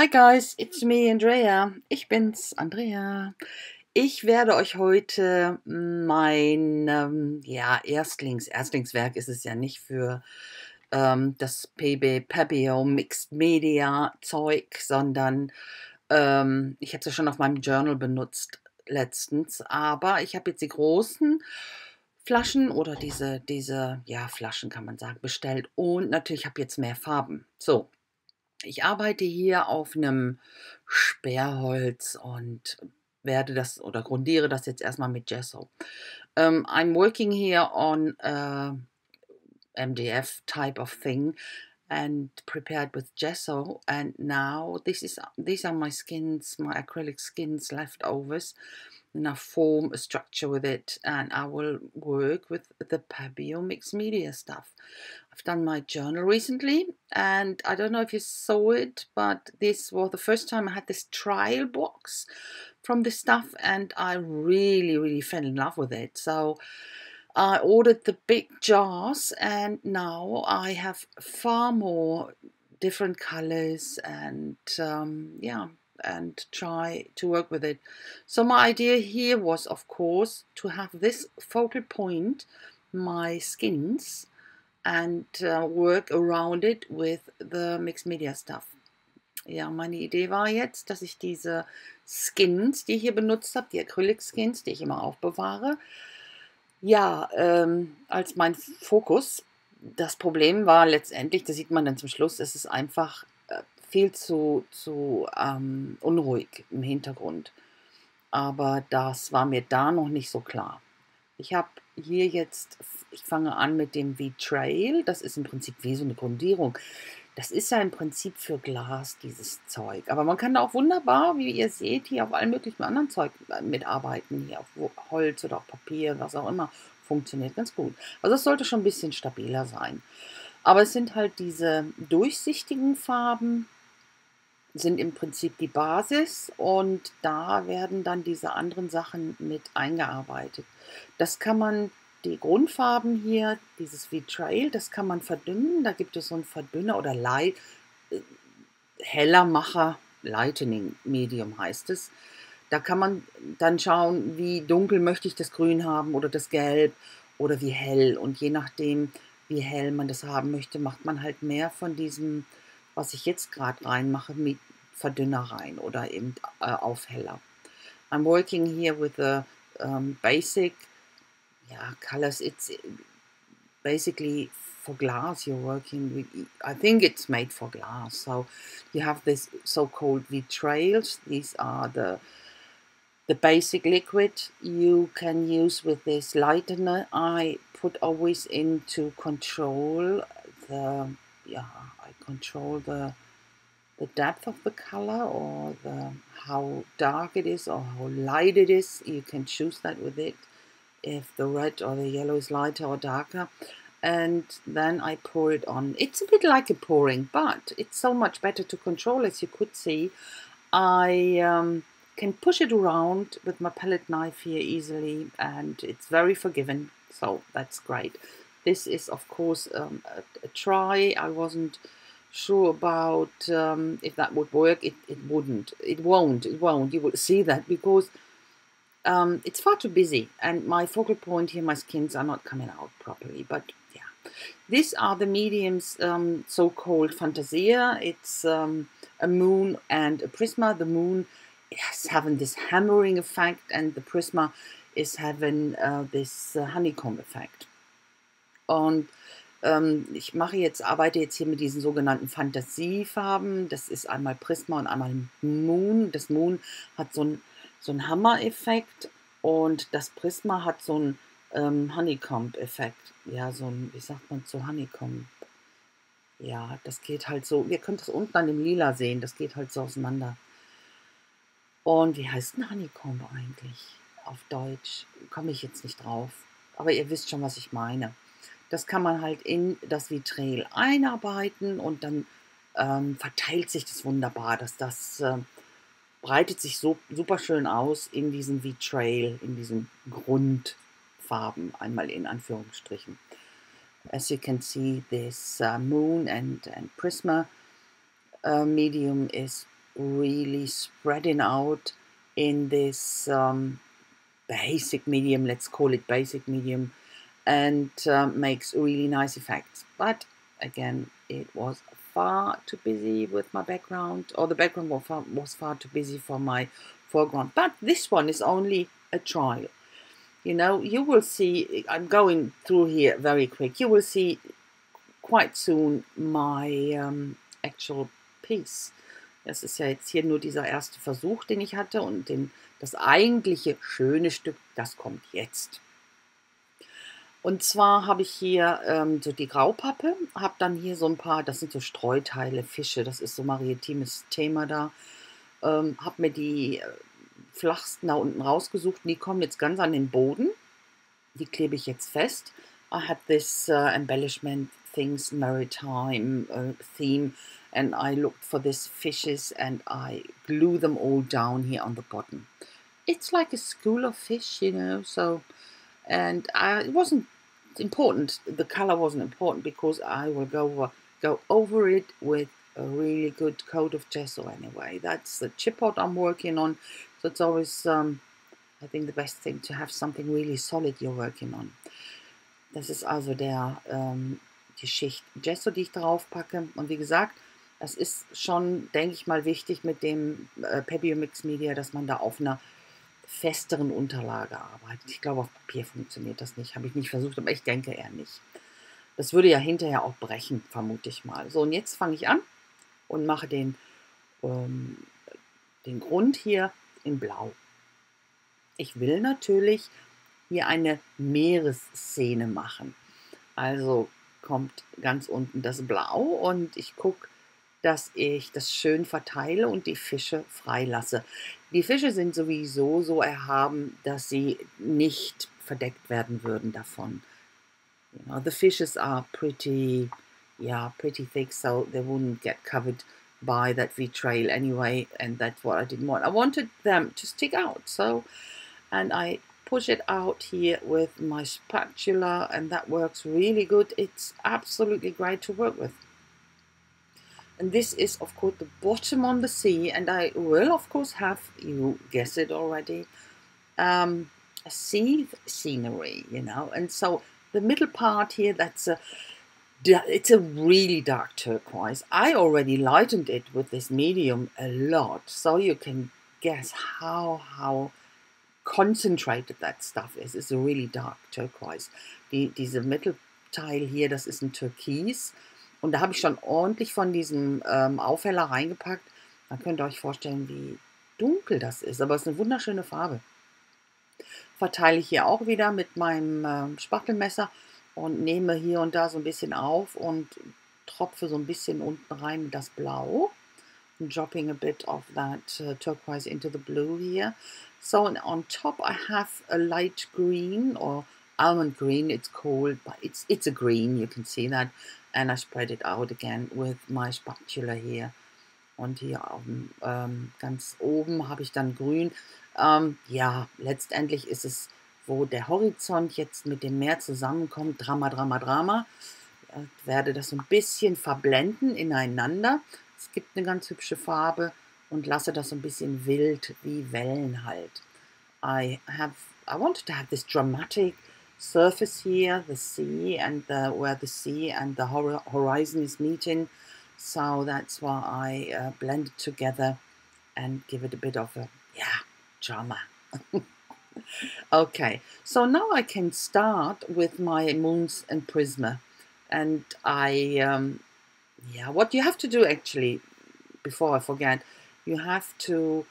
Hi guys, it's me, Andrea. Ich bin's, Andrea. Ich werde euch heute mein Erstlingswerk ist es ja nicht für das Pebeo Mixed Media Zeug, sondern ich habe es ja schon auf meinem Journal benutzt letztens, aber ich habe jetzt die großen Flaschen oder diese Flaschen kann man sagen, bestellt und natürlich habe jetzt mehr Farben. So. Ich arbeite hier auf einem Sperrholz und werde das oder grundiere das jetzt erstmal mit Gesso. I'm working here on a MDF type of thing and prepared with gesso, and now these are my skins, my acrylic skins leftovers, and I form a structure with it, and I will work with the Pebeo mixed media stuff. I've done my journal recently, and I don't know if you saw it, but this was the first time I had this trial box from this stuff, and I really fell in love with it. So I ordered the big jars, and now I have far more different colors and and try to work with it. So my idea here was, of course, to have this focal point, my skins, and work around it with the mixed media stuff. Ja, meine Idee war jetzt, dass ich diese Skins, die ich hier benutzt habe, die Acrylic-Skins, die ich immer aufbewahre, ja, als mein Fokus. Das Problem war letztendlich, das sieht man dann zum Schluss, es ist einfach viel zu unruhig im Hintergrund. Aber das war mir da noch nicht so klar. Ich habe hier jetzt, ich fange an mit dem V-Trail. Das ist im Prinzip wie so eine Grundierung. Das ist ja im Prinzip für Glas, dieses Zeug. Aber man kann da auch wunderbar, wie ihr seht, hier auf allen möglichen anderen Zeug mitarbeiten. Hier auf Holz oder auf Papier, was auch immer. Funktioniert ganz gut. Also es sollte schon ein bisschen stabiler sein. Aber es sind halt diese durchsichtigen Farben, sind im Prinzip die Basis, und da werden dann diese anderen Sachen mit eingearbeitet. Das kann man, die Grundfarben hier, dieses V-Trail, das kann man verdünnen. Da gibt es so einen Verdünner oder Hellermacher, Lightening Medium heißt es. Da kann man dann schauen, wie dunkel möchte ich das Grün haben oder das Gelb oder wie hell. Und je nachdem, wie hell man das haben möchte, macht man halt mehr von diesem, was ich jetzt gerade reinmache, mit Verdünner rein oder eben Aufheller. I'm working here with the basic colors. It's basically for glass. You're working with, I think it's made for glass. So you have this so-called vitrails. These are the basic liquid you can use with this lightener. I put always in to control the depth of the color, or how dark it is or how light it is. You can choose that with it, if the red or the yellow is lighter or darker. And then I pour it on. It's a bit like a pouring, but it's so much better to control. As you could see, I can push it around with my palette knife here easily, and it's very forgiving, so that's great. This is, of course, a try. I wasn't sure about if that would work. It wouldn't. It won't. You will see that, because it's far too busy, and my focal point here, my skins are not coming out properly. But yeah, these are the mediums, so-called Fantasia. It's a moon and a prisma. The moon is having this hammering effect, and the prisma is having this honeycomb effect. Und ich arbeite jetzt hier mit diesen sogenannten Fantasiefarben. Das ist einmal Prisma und einmal Moon. Das Moon hat so einen Hammer-Effekt, und das Prisma hat so einen Honeycomb-Effekt. Ja, so ein, wie sagt man, so Honeycomb. Ja, das geht halt so, ihr könnt das unten an dem Lila sehen, das geht halt so auseinander. Und wie heißt ein Honeycomb eigentlich auf Deutsch? Komme ich jetzt nicht drauf. Aber ihr wisst schon, was ich meine. Das kann man halt in das Vitrail einarbeiten, und dann verteilt sich das wunderbar. Das breitet sich so super schön aus in diesem Vitrail, in diesen Grundfarben, einmal in Anführungsstrichen. As you can see, this moon and prisma medium is really spreading out in this basic medium, let's call it basic medium, and makes really nice effects. But again, it was far too busy with my background, or the background was far too busy for my foreground. But this one is only a trial. You know, you will see, I'm going through here very quick, you will see quite soon my actual piece. Das ist ja jetzt hier nur dieser erste Versuch, den ich hatte, und das eigentliche schöne Stück, das kommt jetzt. Und zwar habe ich hier so die Graupappe, habe dann hier so ein paar, das sind so Streuteile, Fische, das ist so maritimes Thema da. Habe mir die flachsten da unten rausgesucht, und die kommen jetzt ganz an den Boden. Die klebe ich jetzt fest. I had this embellishment things maritime theme, and I looked for these fishes and I glue them all down here on the bottom. It's like a school of fish, you know, so, and it wasn't important, the color wasn't important, because I will go over it with a really good coat of gesso anyway. That's the chip pot I'm working on, so it's always I think the best thing to have something really solid you're working on. Das ist also die Schicht Gesso, die ich drauf packe. Und wie gesagt, das ist schon, denke ich mal, wichtig mit dem Pebeo Mix Media, dass man da auf einer festeren Unterlage arbeitet. Ich glaube, auf Papier funktioniert das nicht. Habe ich nicht versucht, aber ich denke eher nicht. Das würde ja hinterher auch brechen, vermute ich mal. So, und jetzt fange ich an und mache den Grund hier in Blau. Ich will natürlich hier eine Meeresszene machen. Also kommt ganz unten das Blau und ich gucke, dass ich das schön verteile und die Fische freilasse. Die Fische sind sowieso so erhaben, dass sie nicht verdeckt werden würden davon. You know, the fishes are pretty thick, so they wouldn't get covered by that vitrail anyway, and that's what I didn't want. I wanted them to stick out, so, and I push it out here with my spatula, and that works really good. It's absolutely great to work with. And this is, of course, the bottom on the sea, and I will, of course, have, you guess it already, a sea scenery, you know. And so the middle part here, it's a really dark turquoise. I already lightened it with this medium a lot, so you can guess how concentrated that stuff is. It's a really dark turquoise. Diese Mittelteil hier, das ist ein Türkis. Und da habe ich schon ordentlich von diesem Aufheller reingepackt. Da könnt ihr euch vorstellen, wie dunkel das ist. Aber es ist eine wunderschöne Farbe. Verteile ich hier auch wieder mit meinem Spachtelmesser und nehme hier und da so ein bisschen auf und tropfe so ein bisschen unten rein mit das Blau. Dropping a bit of that turquoise into the blue here. So on top I have a light green, or almond green it's called, but it's a green, you can see that, and I spread it out again with my spatula here. Und hier ganz oben habe ich dann grün. Ja, letztendlich ist es, wo der Horizont jetzt mit dem Meer zusammenkommt, Drama. Ich werde das so ein bisschen verblenden ineinander. Es gibt eine ganz hübsche Farbe und lasse das so ein bisschen wild wie Wellen halt. I wanted to have this dramatic surface here, the sea and where the sea and the horizon is meeting. So that's why I blend it together and give it a bit of a drama. Okay, so now I can start with my moons and prisma, and what you have to do actually, before I forget, you have to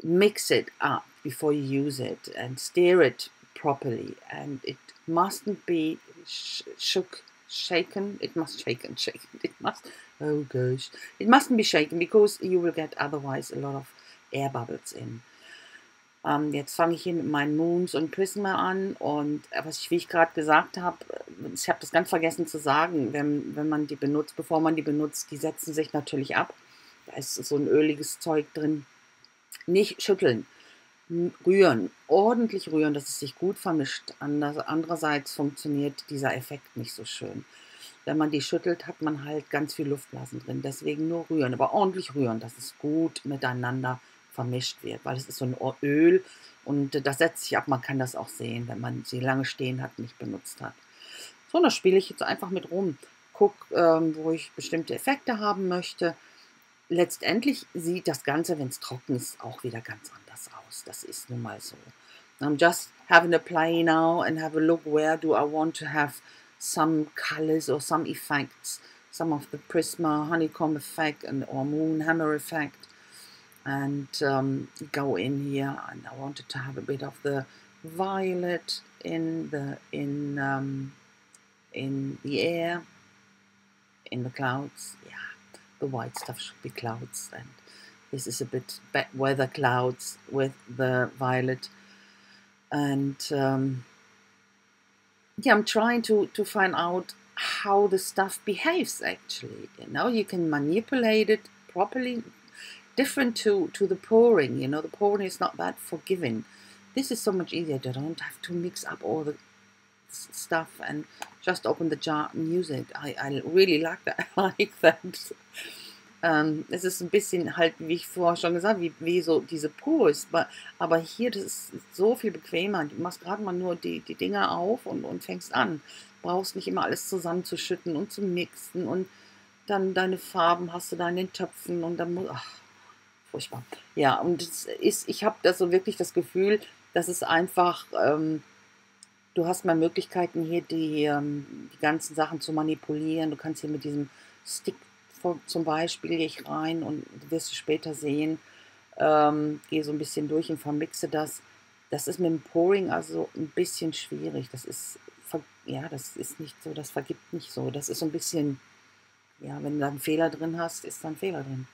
mix it up before you use it and stir it properly, and it mustn't be shaken. It must shake and shake. It mustn't be shaken, because you will get otherwise a lot of air bubbles in. Jetzt fange ich hier mit meinen Moons und Prisma an, und wie ich gerade gesagt habe, ich habe das ganz vergessen zu sagen, wenn man die benutzt, bevor man die benutzt, die setzen sich natürlich ab. Da ist so ein öliges Zeug drin. Nicht schütteln, rühren, ordentlich rühren, dass es sich gut vermischt. Andererseits funktioniert dieser Effekt nicht so schön. wenn man die schüttelt, hat man halt ganz viel Luftblasen drin. Deswegen nur rühren, aber ordentlich rühren, dass es gut miteinander vermischt wird, weil es ist so ein Öl und das setzt sich ab. Man kann das auch sehen, wenn man sie lange stehen hat, nicht benutzt hat. So, da spiele ich jetzt einfach mit rum. Guck, wo ich bestimmte Effekte haben möchte. Letztendlich sieht das Ganze, wenn es trocken ist, auch wieder ganz anders aus. Das ist nun mal so. I'm just having a play now and have a look where do I want to have some colors or some effects. Some of the prisma, honeycomb effect and or moon hammer effect. And go in here, and I wanted to have a bit of the violet in the air, in the clouds. Yeah, the white stuff should be clouds, and this is a bit bad weather clouds with the violet. And yeah, I'm trying to find out how the stuff behaves actually. You know, you can manipulate it properly, different to the pouring. You know, the pouring is not that forgiving. This is so much easier. You don't have to mix up all the stuff and just open the jar and use it. I really like that. I like that. Es ist ein bisschen halt, wie ich vorher schon gesagt habe, wie so diese Pose. Aber hier, das ist so viel bequemer. Du machst gerade mal nur die Dinger auf und fängst an. Brauchst nicht immer alles zusammenzuschütten und zu mixen und dann deine Farben hast du da in den Töpfen und dann muss, ach, furchtbar. Ja, und ich habe da so wirklich das Gefühl, dass es einfach, du hast mal Möglichkeiten hier, die ganzen Sachen zu manipulieren. Du kannst hier mit diesem Stick zum Beispiel, gehe ich rein und du wirst es später sehen, gehe so ein bisschen durch und vermixe das. Das ist mit dem Pouring also ein bisschen schwierig. Das ist, ja, das ist nicht so, das vergibt nicht so. Das ist so ein bisschen, ja, wenn du da einen Fehler drin hast, ist da ein Fehler drin.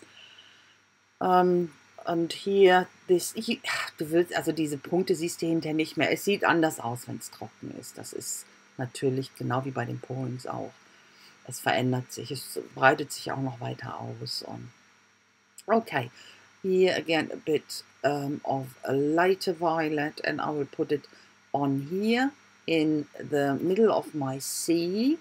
Und hier, du willst, also diese Punkte siehst du hinterher nicht mehr. Es sieht anders aus, wenn es trocken ist. Das ist natürlich genau wie bei den Pourings auch. Es verändert sich, es breitet sich auch noch weiter aus. Okay, here again a bit of a lighter violet, and I will put it on here in the middle of my C,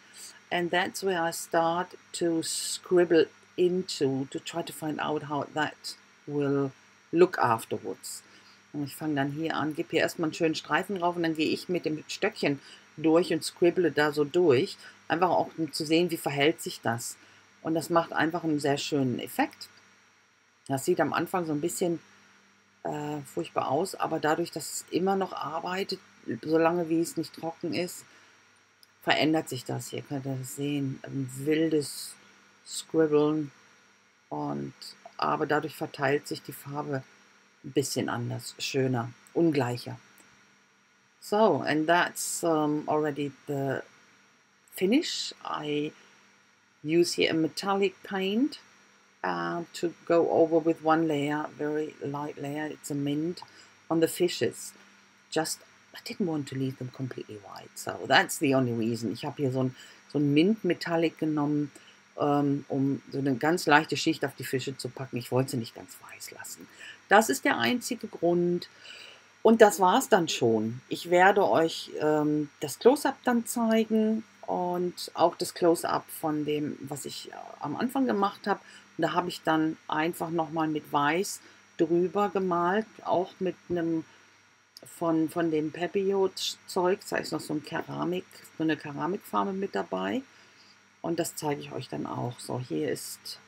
and that's where I start to scribble into, to try to find out how that will look afterwards. Und ich fange dann hier an, gebe hier erstmal einen schönen Streifen drauf und dann gehe ich mit dem Stöckchen durch und scribble da so durch. Einfach auch um zu sehen, wie verhält sich das. Und das macht einfach einen sehr schönen Effekt. Das sieht am Anfang so ein bisschen furchtbar aus, aber dadurch, dass es immer noch arbeitet, solange wie es nicht trocken ist, verändert sich das. Hier könnt ihr das sehen. Ein wildes Scribbeln. Aber dadurch verteilt sich die Farbe ein bisschen anders, schöner, ungleicher. So, and that's already the finish. I use here a metallic paint to go over with one layer, very light layer. It's a mint on the fishes. Just, I didn't want to leave them completely white, so that's the only reason. Ich habe hier so ein Mint Metallic genommen, um so eine ganz leichte Schicht auf die Fische zu packen. Ich wollte sie nicht ganz weiß lassen. Das ist der einzige Grund. Und das war es dann schon. Ich werde euch das Close-Up dann zeigen und auch das Close-Up von dem, was ich am Anfang gemacht habe. Und da habe ich dann einfach nochmal mit Weiß drüber gemalt, auch mit einem von dem Pebeo-Zeug. Da ist noch so eine Keramikfarbe mit dabei. Und das zeige ich euch dann auch. So, hier ist,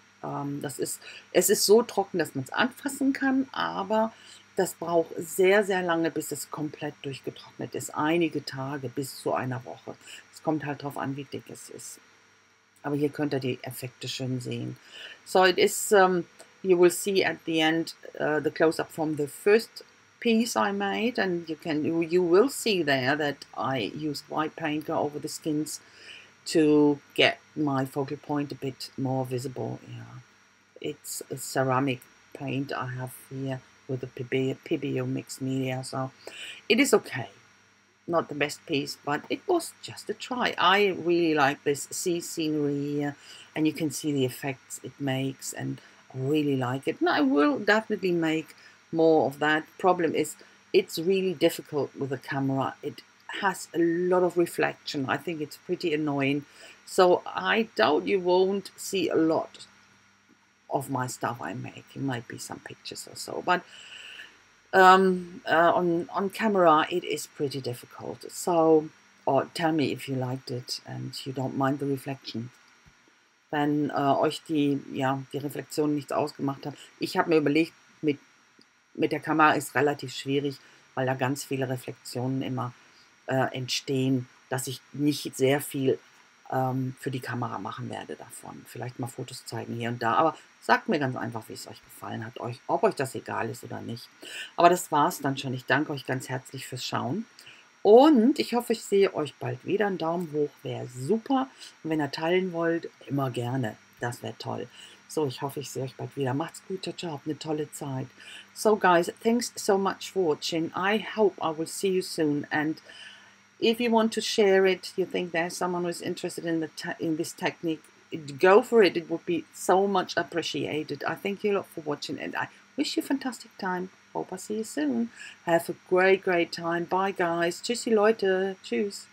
es ist so trocken, dass man es anfassen kann, aber das braucht sehr, sehr lange, bis es komplett durchgetrocknet ist. Einige Tage bis zu einer Woche. Es kommt halt drauf an, wie dick es ist. Aber hier könnt ihr die Effekte schön sehen. So it is, you will see at the end the close-up from the first piece I made, and you will see there that I used white paint go over the skins to get my focal point a bit more visible. Yeah, it's a ceramic paint I have here with the Pebeo mixed media, so it is okay. Not the best piece, but it was just a try. I really like this sea scenery here, and you can see the effects it makes, and I really like it. And I will definitely make more of that. Problem is, it's really difficult with a camera. It has a lot of reflection. I think it's pretty annoying. So I doubt you won't see a lot of my stuff I make. It might be some pictures or so, but on camera it is pretty difficult. So, or tell me if you liked it and you don't mind the reflection. Wenn euch die Reflexion nichts ausgemacht hat. Ich habe mir überlegt, mit der Kamera ist relativ schwierig, weil da ganz viele Reflexionen immer entstehen, dass ich nicht sehr viel für die Kamera machen werde davon. Vielleicht mal Fotos zeigen hier und da, aber sagt mir ganz einfach, wie es euch gefallen hat, ob euch das egal ist oder nicht. Aber das war's dann schon. Ich danke euch ganz herzlich fürs Schauen und ich hoffe, ich sehe euch bald wieder. Ein Daumen hoch wäre super und wenn ihr teilen wollt, immer gerne. Das wäre toll. So, ich hoffe, ich sehe euch bald wieder. Macht's gut, ciao, ciao, habt eine tolle Zeit. So guys, thanks so much for watching. I hope I will see you soon, and if you want to share it, you think there's someone who's interested in this technique, go for it. It would be so much appreciated. I thank you a lot for watching, and I wish you a fantastic time. Hope I see you soon. Have a great time. Bye guys. Tschüssi Leute. Tschüss.